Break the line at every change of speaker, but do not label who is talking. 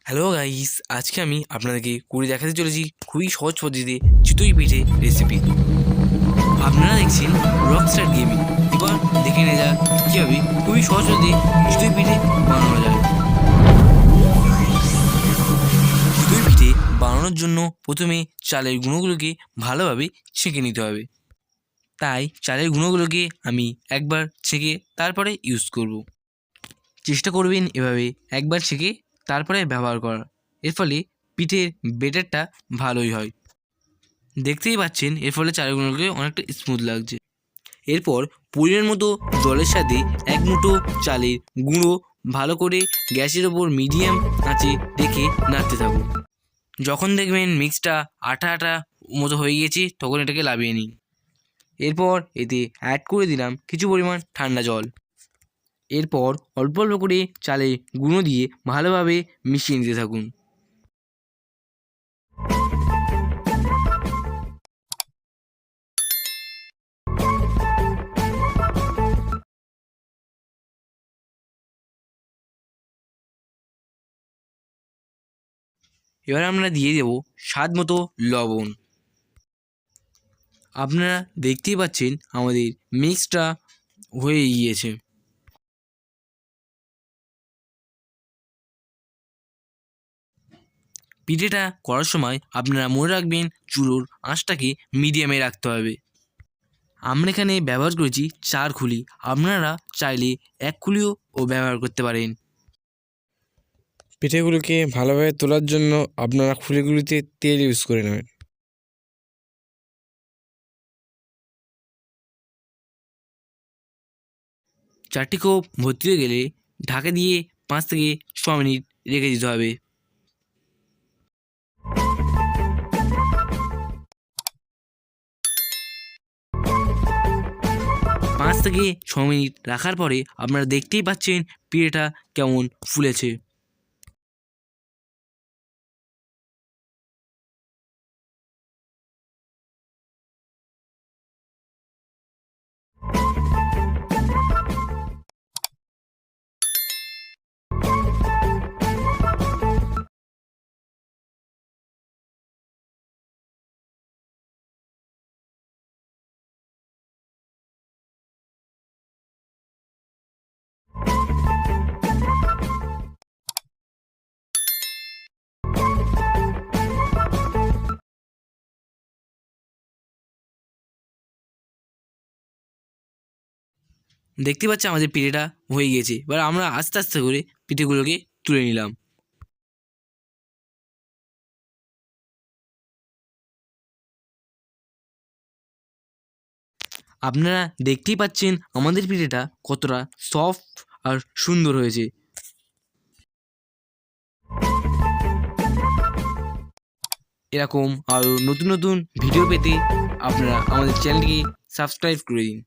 Hello guys, আজকে আমি আপনাদেরকে করে দেখাতে চলেছি খুবই সহজ পদ্ধতিতে চিতই পিঠে রেসিপি। আপনারা দেখছেন রকস্টার গেমিং। এবার দেখে নেওয়া যাক কীভাবে খুবই সহজ পদ্ধতিতে চিতই পিঠে বানানো যায়। চিতই পিঠে বানানোর জন্য প্রথমে চালের গুঁড়োগুলোকে ভালোভাবে ছেঁকে নিতে হবে। তাই চালের গুঁড়োগুলোকে আমি একবার ছেঁকে তারপরে ইউজ করব। চেষ্টা করবেন এভাবে একবার ছেঁকে তারপরে ব্যবহার করার, এর ফলে পিঠের বেটারটা ভালোই হয়। দেখতেই পাচ্ছেন এর ফলে চালগুলোকে অনেকটা স্মুথ লাগছে। এরপর পরিমাণ মতো জলের সাথে এক মুঠো চালের গুঁড়ো ভালো করে গ্যাসের ওপর মিডিয়াম আঁচে রেখে নাড়তে থাকুন। যখন দেখবেন মিক্সটা আঠা আঠা মতো হয়ে গিয়েছে তখন এটাকে নামিয়ে নিন। এরপর এতে অ্যাড করে দিলাম কিছু পরিমাণ ঠান্ডা জল। এরপর অল্প অল্প করে চালে গুঁড়ো দিয়ে ভালোভাবে মিশিয়ে নিতে থাকুন। এবার আমরা দিয়ে দেব স্বাদ মতো লবণ। আপনারা দেখতেই পাচ্ছেন আমাদের মিক্সটা হয়ে গিয়েছে। পিঠেটা করার সময় আপনারা মনে রাখবেন চুলোর আঁচটাকে মিডিয়ামে রাখতে হবে। আমরা এখানে ব্যবহার করেছি 4 খুলি, আপনারা চাইলে 1 খুলিও ব্যবহার করতে পারেন।
পিঠেগুলোকে ভালোভাবে তোলার জন্য আপনারা খুলিগুলিতে তেল ইউজ করে নেবেন।
চারটি কোপ ভর্তি হয়ে গেলে ঢাকা দিয়ে 5 থেকে 6 মিনিট রেখে দিতে হবে। 5 থেকে 6 মিনিট রাখার পরে আপনারা দেখতেই পাচ্ছেন পিঠেটা কেমন ফুলেছে। দেখতে পাচ্ছি আমাদের পিঠেটা হয়ে গিয়েছে। এবার আমরা আস্তে আস্তে করে পিঠেগুলোকে তুলে নিলাম। আপনারা দেখতেই পাচ্ছেন আমাদের পিঠেটা কতটা সফট আর সুন্দর হয়েছে। এরকম আরও নতুন নতুন ভিডিও পেতে আপনারা আমাদের চ্যানেলটিকে সাবস্ক্রাইব করে দিন।